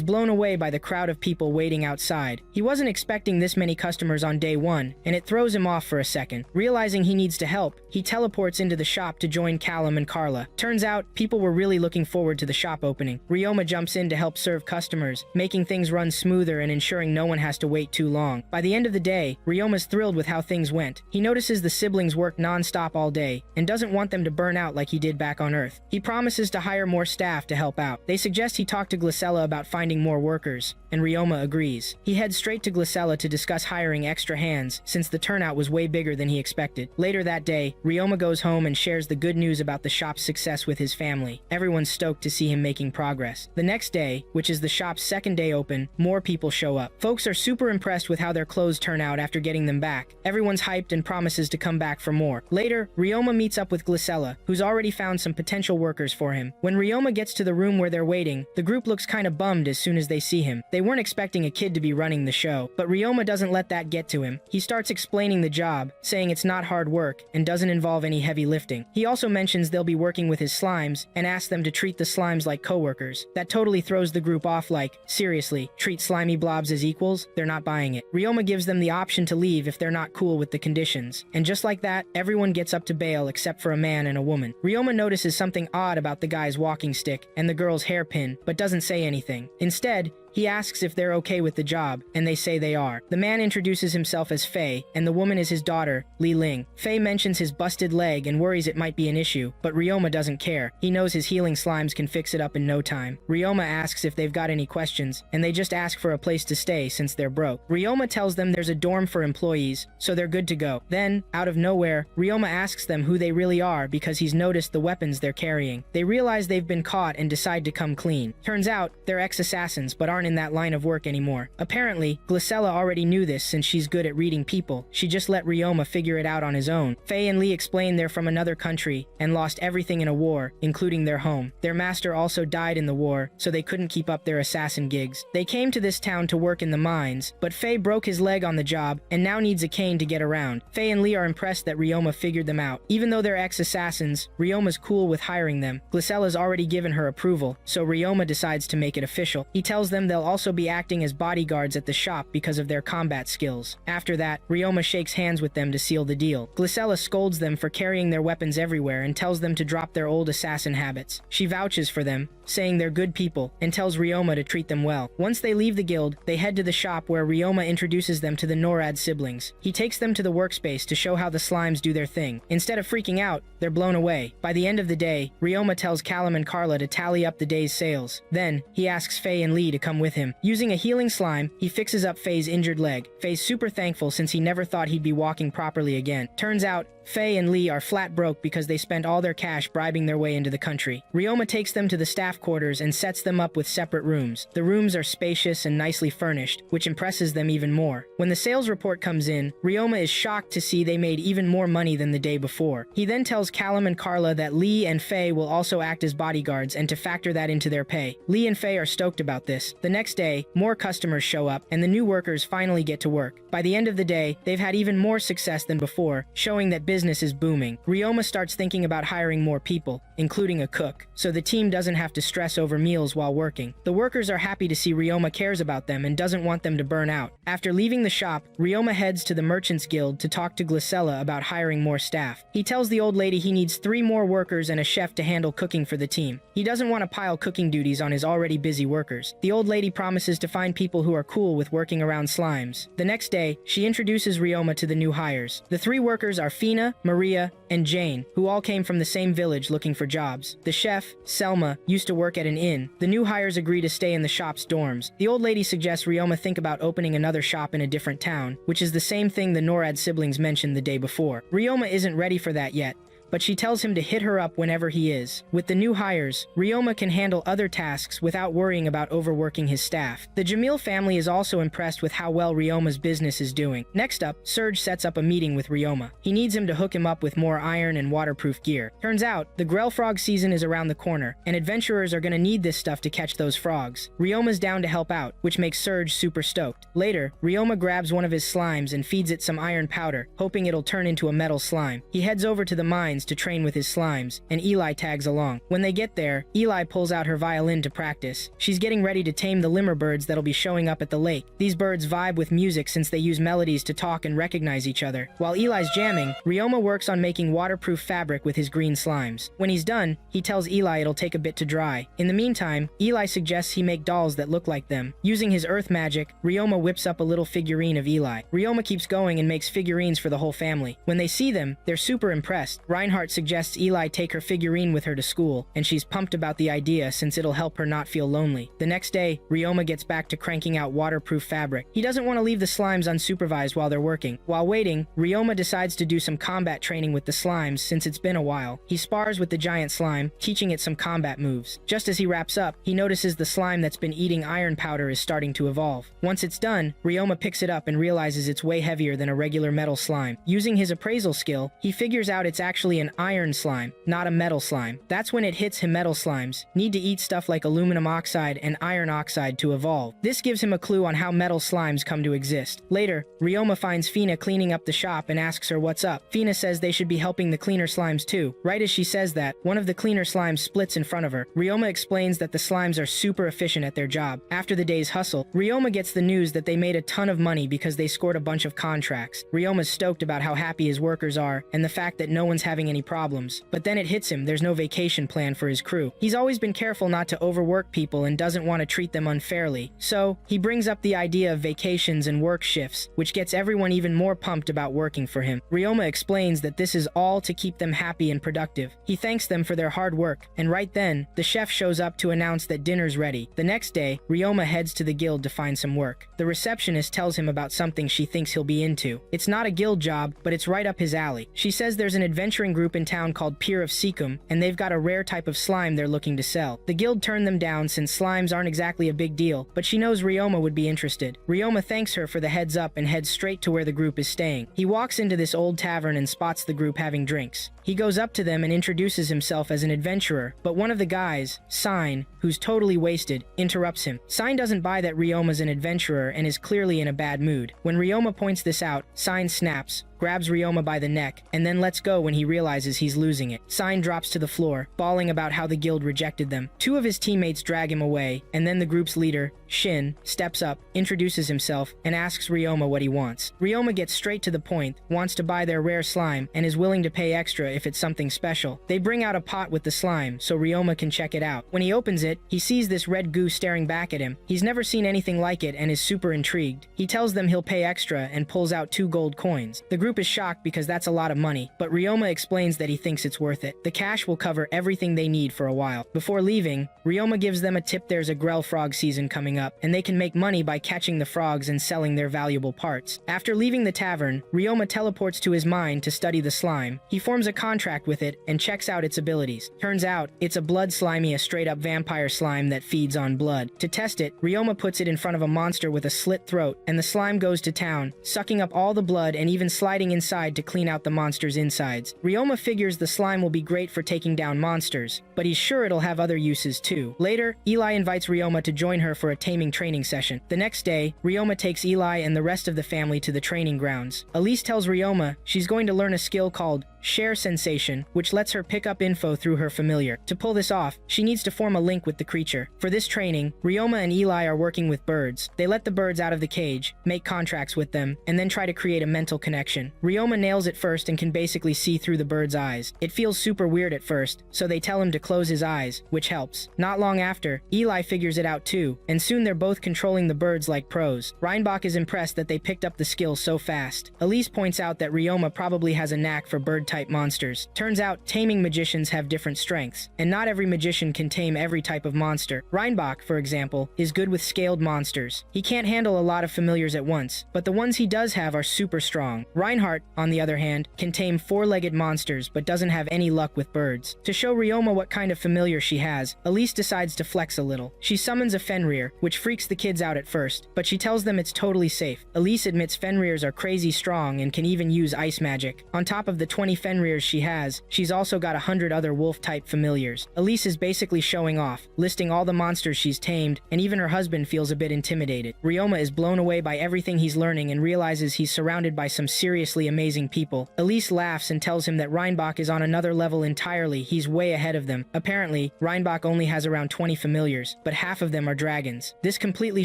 [SPEAKER 1] blown away by the crowd of people waiting outside. He wasn't expecting this many customers on day one, and it throws him off for a second. Realizing he needs to help, he teleports into the shop to join Callum and Carla. Turns out, people were really looking forward to the shop opening. Ryoma jumps in to help serve customers, making things run smoother and ensuring no one has to wait too long. By the end of the day, Ryoma's thrilled with how things went. He notices the siblings work non-stop all day, and doesn't want them to burn out like he did back on Earth. He promises to hire more staff to help out. They suggest he talk to Glycella about finding more workers, and Ryoma agrees. He heads straight to Glycella to discuss hiring extra hands, since the turnout was way bigger than he expected. Later that day, Ryoma goes home and shares the good news about the shop's success with his family. Everyone's stoked to see him making progress. The next day, which is the shop's second day open, more people show up. Folks are super impressed with how their clothes turn out after getting them back. Everyone's hyped and promises to come back for more. Later, Ryoma meets up with Glycella, who's already found some potential workers for him. When Ryoma gets to the room where they're waiting, the group looks kinda bummed as soon as they see him. They weren't expecting a kid to be running the show, but Ryoma doesn't let that get to him. He starts explaining the job, saying it's not hard work and doesn't involve any heavy lifting. He also mentions they'll be working with his slimes and asks them to treat the slimes like coworkers. That totally throws the group off like, seriously, treat slimy blobs as equals? They're not buying it. Ryoma gives them the option to leave if they're not cool with the conditions. And just like that, everyone gets up to bail except for a man and a woman. Ryoma notices something odd about the guy's walking stick and the girl's hairpin, but doesn't say anything. Instead, he asks if they're okay with the job, and they say they are. The man introduces himself as Faye, and the woman is his daughter, Li Ling. Faye mentions his busted leg and worries it might be an issue, but Ryoma doesn't care. He knows his healing slimes can fix it up in no time. Ryoma asks if they've got any questions, and they just ask for a place to stay since they're broke. Ryoma tells them there's a dorm for employees, so they're good to go. Then, out of nowhere, Ryoma asks them who they really are because he's noticed the weapons they're carrying. They realize they've been caught and decide to come clean. Turns out, they're ex-assassins but aren't in that line of work anymore. Apparently, Glycella already knew this since she's good at reading people. She just let Ryoma figure it out on his own. Faye and Lee explain they're from another country and lost everything in a war, including their home. Their master also died in the war, so they couldn't keep up their assassin gigs. They came to this town to work in the mines, but Faye broke his leg on the job and now needs a cane to get around. Faye and Lee are impressed that Ryoma figured them out. Even though they're ex-assassins, Ryoma's cool with hiring them. Glycella's already given her approval, so Ryoma decides to make it official. He tells them they'll also be acting as bodyguards at the shop because of their combat skills. After that, Ryoma shakes hands with them to seal the deal. Glycella scolds them for carrying their weapons everywhere and tells them to drop their old assassin habits. She vouches for them, saying they're good people, and tells Ryoma to treat them well. Once they leave the guild, they head to the shop where Ryoma introduces them to the Norad siblings. He takes them to the workspace to show how the slimes do their thing. Instead of freaking out, they're blown away. By the end of the day, Ryoma tells Callum and Carla to tally up the day's sales. Then, he asks Faye and Lee to come with him. Using a healing slime, he fixes up Faye's injured leg. Faye's super thankful since he never thought he'd be walking properly again. Turns out, Faye and Lee are flat broke because they spent all their cash bribing their way into the country. Ryoma takes them to the staff quarters and sets them up with separate rooms. The rooms are spacious and nicely furnished, which impresses them even more. When the sales report comes in, Ryoma is shocked to see they made even more money than the day before. He then tells Callum and Carla that Lee and Faye will also act as bodyguards and to factor that into their pay. Lee and Faye are stoked about this. The next day, more customers show up and the new workers finally get to work. By the end of the day, they've had even more success than before, showing that business is booming. Ryoma starts thinking about hiring more people, including a cook, so the team doesn't have to stress over meals while working. The workers are happy to see Ryoma cares about them and doesn't want them to burn out. After leaving the shop, Ryoma heads to the Merchants Guild to talk to Glycella about hiring more staff. He tells the old lady he needs 3 more workers and a chef to handle cooking for the team. He doesn't want to pile cooking duties on his already busy workers. The old lady promises to find people who are cool with working around slimes. The next day, she introduces Ryoma to the new hires. The 3 workers are Fina, Maria, and Jane, who all came from the same village looking for jobs. The chef, Selma, used to work at an inn. The new hires agree to stay in the shop's dorms. The old lady suggests Ryoma think about opening another shop in a different town, which is the same thing the Norad siblings mentioned the day before. Ryoma isn't ready for that yet, but she tells him to hit her up whenever he is. With the new hires, Ryoma can handle other tasks without worrying about overworking his staff. The Jamil family is also impressed with how well Ryoma's business is doing. Next up, Serge sets up a meeting with Ryoma. He needs him to hook him up with more iron and waterproof gear. Turns out, the Grell frog season is around the corner, and adventurers are gonna need this stuff to catch those frogs. Ryoma's down to help out, which makes Serge super stoked. Later, Ryoma grabs one of his slimes and feeds it some iron powder, hoping it'll turn into a metal slime. He heads over to the mines to train with his slimes, and Eli tags along. When they get there, Eli pulls out her violin to practice. She's getting ready to tame the limmer birds that'll be showing up at the lake. These birds vibe with music since they use melodies to talk and recognize each other. While Eli's jamming, Ryoma works on making waterproof fabric with his green slimes. When he's done, he tells Eli it'll take a bit to dry. In the meantime, Eli suggests he make dolls that look like them. Using his earth magic, Ryoma whips up a little figurine of Eli. Ryoma keeps going and makes figurines for the whole family. When they see them, they're super impressed. Reinhardt suggests Eli take her figurine with her to school, and she's pumped about the idea since it'll help her not feel lonely. The next day, Ryoma gets back to cranking out waterproof fabric. He doesn't want to leave the slimes unsupervised while they're working. While waiting, Ryoma decides to do some combat training with the slimes since it's been a while. He spars with the giant slime, teaching it some combat moves. Just as he wraps up, he notices the slime that's been eating iron powder is starting to evolve. Once it's done, Ryoma picks it up and realizes it's way heavier than a regular metal slime. Using his appraisal skill, he figures out it's actually an iron slime, not a metal slime. That's when it hits him. Metal slimes need to eat stuff like aluminum oxide and iron oxide to evolve. This gives him a clue on how metal slimes come to exist. Later, Ryoma finds Fina cleaning up the shop and asks her what's up. Fina says they should be helping the cleaner slimes too. Right as she says that, one of the cleaner slimes splits in front of her. Ryoma explains that the slimes are super efficient at their job. After the day's hustle, Ryoma gets the news that they made a ton of money because they scored a bunch of contracts. Ryoma's stoked about how happy his workers are and the fact that no one's having any problems. But then it hits him there's no vacation plan for his crew. He's always been careful not to overwork people and doesn't want to treat them unfairly. So, he brings up the idea of vacations and work shifts, which gets everyone even more pumped about working for him. Ryoma explains that this is all to keep them happy and productive. He thanks them for their hard work, and right then, the chef shows up to announce that dinner's ready. The next day, Ryoma heads to the guild to find some work. The receptionist tells him about something she thinks he'll be into. It's not a guild job, but it's right up his alley. She says there's an adventuring group in town called Pier of Seacom, and they've got a rare type of slime they're looking to sell. The guild turned them down since slimes aren't exactly a big deal, but she knows Ryoma would be interested. Ryoma thanks her for the heads up and heads straight to where the group is staying. He walks into this old tavern and spots the group having drinks. He goes up to them and introduces himself as an adventurer, but one of the guys, Sign, who's totally wasted, interrupts him. Sign doesn't buy that Ryoma's an adventurer and is clearly in a bad mood. When Ryoma points this out, Sign snaps, grabs Ryoma by the neck, and then lets go when he realizes he's losing it. Sign drops to the floor, bawling about how the guild rejected them. Two of his teammates drag him away, and then the group's leader, Shin, steps up, introduces himself, and asks Ryoma what he wants. Ryoma gets straight to the point, wants to buy their rare slime, and is willing to pay extra if it's something special. They bring out a pot with the slime, so Ryoma can check it out. When he opens it, he sees this red goo staring back at him. He's never seen anything like it and is super intrigued. He tells them he'll pay extra and pulls out 2 gold coins. The group is shocked because that's a lot of money, but Ryoma explains that he thinks it's worth it. The cash will cover everything they need for a while. Before leaving, Ryoma gives them a tip there's a Grell frog season coming up, and they can make money by catching the frogs and selling their valuable parts. After leaving the tavern, Ryoma teleports to his mine to study the slime. He forms a contract with it and checks out its abilities. Turns out, it's a blood slimy, a straight-up vampire slime that feeds on blood. To test it, Ryoma puts it in front of a monster with a slit throat, and the slime goes to town, sucking up all the blood and even sliding inside to clean out the monster's insides. Ryoma figures the slime will be great for taking down monsters, but he's sure it'll have other uses too. Later, Eli invites Ryoma to join her for a taming training session. The next day, Ryoma takes Eli and the rest of the family to the training grounds. Elise tells Ryoma she's going to learn a skill called share sensation, which lets her pick up info through her familiar. To pull this off, she needs to form a link with the creature. For this training, Ryoma and Eli are working with birds. They let the birds out of the cage, make contracts with them, and then try to create a mental connection. Ryoma nails it first and can basically see through the bird's eyes. It feels super weird at first, so they tell him to close his eyes, which helps. Not long after, Eli figures it out too, and soon they're both controlling the birds like pros. Reinbach is impressed that they picked up the skill so fast. Elise points out that Ryoma probably has a knack for bird-type monsters. Turns out, taming magicians have different strengths, and not every magician can tame every type of monster. Reinbach, for example, is good with scaled monsters. He can't handle a lot of familiars at once, but the ones he does have are super strong. Reinhardt, on the other hand, can tame four-legged monsters but doesn't have any luck with birds. To show Ryoma what kind of familiar she has, Elise decides to flex a little. She summons a Fenrir, which freaks the kids out at first, but she tells them it's totally safe. Elise admits Fenrirs are crazy strong and can even use ice magic. On top of the 20 Fenrirs she has, she's also got 100 other wolf-type familiars. Elise is basically showing off, listing all the monsters she's tamed, and even her husband feels a bit intimidated. Ryoma is blown away by everything he's learning and realizes he's surrounded by some seriously amazing people. Elise laughs and tells him that Reinbach is on another level entirely. He's way ahead of them. Apparently, Reinbach only has around 20 familiars, but half of them are dragons. This completely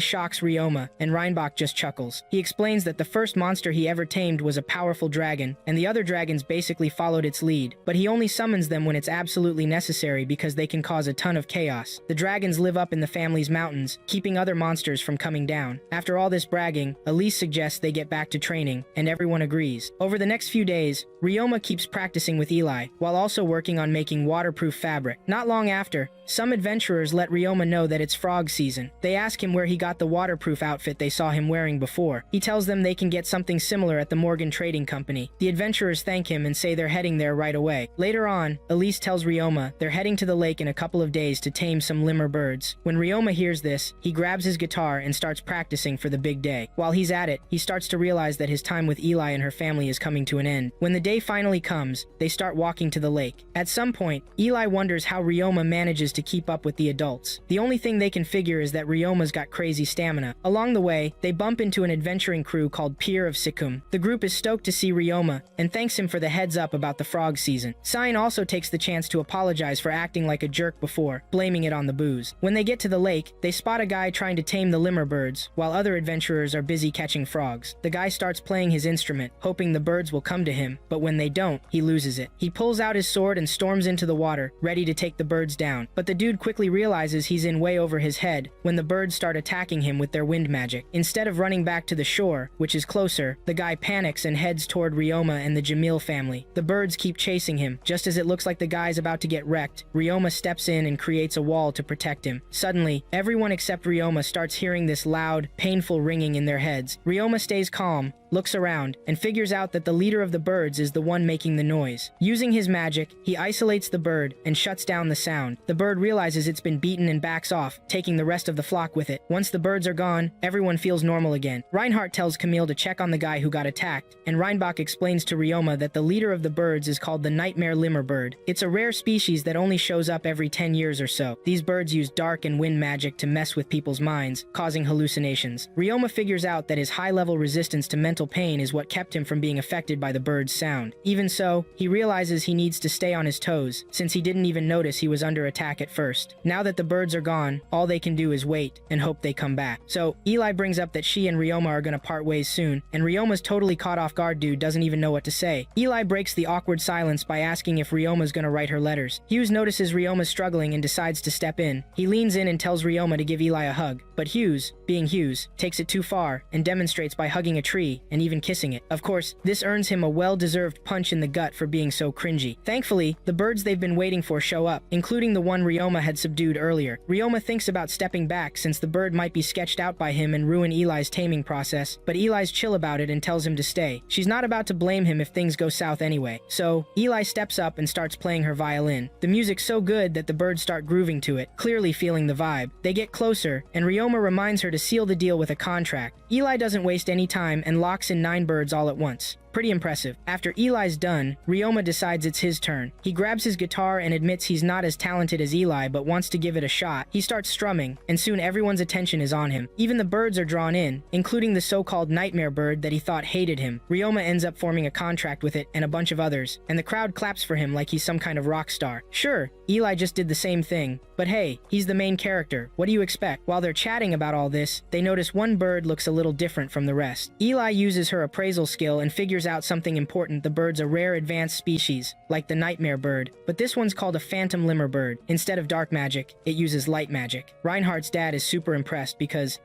[SPEAKER 1] shocks Ryoma, and Reinbach just chuckles. He explains that the first monster he ever tamed was a powerful dragon, and the other dragons basically followed its lead, but he only summons them when it's absolutely necessary because they can cause a ton of chaos. The dragons live up in the family's mountains, keeping other monsters from coming down. After all this bragging, Elise suggests they get back to training, and everyone agrees. Over the next few days, Ryoma keeps practicing with Eli, while also working on making waterproof fabric. Not long after, some adventurers let Ryoma know that it's frog season. They ask him where he got the waterproof outfit they saw him wearing before. He tells them they can get something similar at the Morgan Trading Company. The adventurers thank him and say they're heading there right away. Later on, Elise tells Ryoma they're heading to the lake in a couple of days to tame some lemur birds. When Ryoma hears this, he grabs his guitar and starts practicing for the big day. While he's at it, he starts to realize that his time with Eli and her family is coming to an end. When the day finally comes, they start walking to the lake. At some point, Eli wonders how Ryoma manages to keep up with the adults. The only thing they can figure is that Ryoma's got crazy stamina. Along the way, they bump into an adventuring crew called Pier of Sikkim. The group is stoked to see Ryoma and thanks him for the heads up about the frog season. Sign also takes the chance to apologize for acting like a jerk before, blaming it on the booze. When they get to the lake, they spot a guy trying to tame the lemur birds, while other adventurers are busy catching frogs. The guy starts playing his instrument, hoping the birds will come to him, but when they don't, he loses it. He pulls out his sword and storms into the water, ready to take the birds down, but the dude quickly realizes he's in way over his head when the birds start attacking him with their wind magic. Instead of running back to the shore, which is closer, the guy panics and heads toward Ryoma and the Jamil family. The birds keep chasing him. Just as it looks like the guy's about to get wrecked, Ryoma steps in and creates a wall to protect him. Suddenly, everyone except Ryoma starts hearing this loud, painful ringing in their heads. Ryoma stays calm, looks around, and figures out that the leader of the birds is the one making the noise. Using his magic, he isolates the bird and shuts down the sound. The bird realizes it's been beaten and backs off, taking the rest of the flock with it. Once the birds are gone, everyone feels normal again. Reinhardt tells Camille to check on the guy who got attacked, and Reinbach explains to Ryoma that the leader of the birds is called the nightmare lemur bird. It's a rare species that only shows up every 10 years or so. These birds use dark and wind magic to mess with people's minds, causing hallucinations. Ryoma figures out that his high-level resistance to mental pain is what kept him from being affected by the bird's sound. Even so, he realizes he needs to stay on his toes, since he didn't even notice he was under attack at first. Now that the birds are gone, all they can do is wait and hope they come back. So, Eli brings up that she and Ryoma are gonna part ways soon, and Ryoma's totally caught off guard dude doesn't even know what to say. Eli breaks the awkward silence by asking if Ryoma's gonna write her letters. Hughes notices Ryoma's struggling and decides to step in. He leans in and tells Ryoma to give Eli a hug, but Hughes, being Hughes, takes it too far and demonstrates by hugging a tree and even kissing it. Of course, this earns him a well-deserved punch in the gut for being so cringy. Thankfully, the birds they've been waiting for show up, including the one Ryoma had subdued earlier. Ryoma thinks about stepping back since the bird might be sketched out by him and ruin Eli's taming process, but Eli's chill about it and tells him to stay. She's not about to blame him if things go south anyway. So, Eli steps up and starts playing her violin. The music's so good that the birds start grooving to it, clearly feeling the vibe. They get closer, and Ryoma reminds her to seal the deal with a contract. Eli doesn't waste any time and locks in 9 birds all at once. Pretty impressive. After Eli's done, Ryoma decides it's his turn. He grabs his guitar and admits he's not as talented as Eli but wants to give it a shot. He starts strumming, and soon everyone's attention is on him. Even the birds are drawn in, including the so-called nightmare bird that he thought hated him. Ryoma ends up forming a contract with it and a bunch of others, and the crowd claps for him like he's some kind of rock star. Sure, Eli just did the same thing, but hey, he's the main character. What do you expect? While they're chatting about all this, they notice one bird looks a little different from the rest. Eli uses her appraisal skill and figures out something important. The bird's a rare advanced species, like the nightmare bird, but this one's called a phantom limmer bird. Instead of dark magic, it uses light magic. Reinhardt's dad is super impressed because,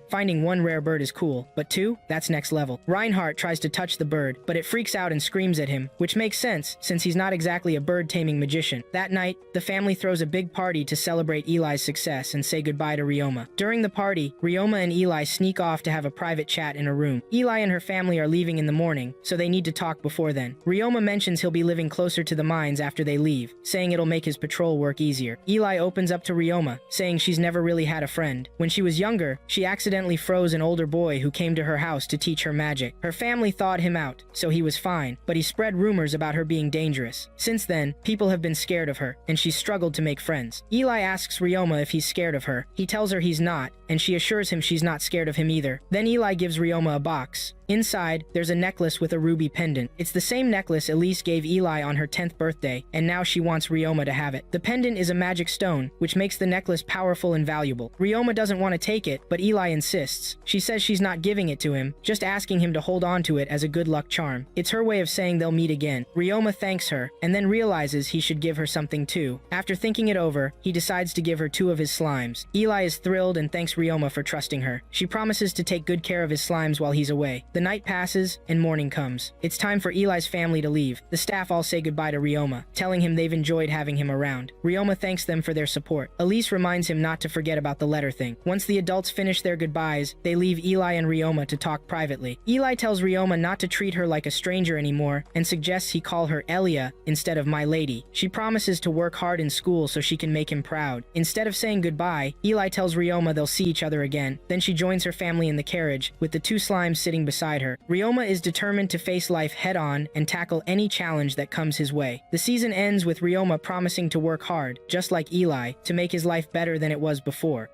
[SPEAKER 1] finding one rare bird is cool, but two? That's next level. Reinhardt tries to touch the bird, but it freaks out and screams at him, which makes sense since he's not exactly a bird-taming magician. That night, the family throws a big party to celebrate Eli's success and say goodbye to Ryoma. During the party, Ryoma and Eli sneak off to have a private chat in a room. Eli and her family are leaving in the morning, so they need to talk before then. Ryoma mentions he'll be living closer to the mines after they leave, saying it'll make his patrol work easier. Eli opens up to Ryoma, saying she's never really had a friend. When she was younger, she accidentally froze an older boy who came to her house to teach her magic. Her family thawed him out, so he was fine, but he spread rumors about her being dangerous. Since then, people have been scared of her, and she's struggled to make friends. Eli asks Ryoma if he's scared of her. He tells her he's not, and she assures him she's not scared of him either. Then Eli gives Ryoma a box. Inside, there's a necklace with a ruby pendant. It's the same necklace Elise gave Eli on her 10th birthday, and now she wants Ryoma to have it. The pendant is a magic stone, which makes the necklace powerful and valuable. Ryoma doesn't want to take it, but Eli insists. She says she's not giving it to him, just asking him to hold on to it as a good luck charm. It's her way of saying they'll meet again. Ryoma thanks her, and then realizes he should give her something too. After thinking it over, he decides to give her 2 of his slimes. Eli is thrilled and thanks Ryoma for trusting her. She promises to take good care of his slimes while he's away. The night passes, and morning comes. It's time for Eli's family to leave. The staff all say goodbye to Ryoma, telling him they've enjoyed having him around. Ryoma thanks them for their support. Elise reminds him not to forget about the letter thing. Once the adults finish their goodbyes, they leave Eli and Ryoma to talk privately. Eli tells Ryoma not to treat her like a stranger anymore, and suggests he call her Elia instead of my lady. She promises to work hard in school so she can make him proud. Instead of saying goodbye, Eli tells Ryoma they'll see each other again. Then she joins her family in the carriage, with the 2 slimes sitting beside her. Ryoma is determined to face life head-on and tackle any challenge that comes his way. The season ends with Ryoma promising to work hard, just like Eli, to make his life better than it was before.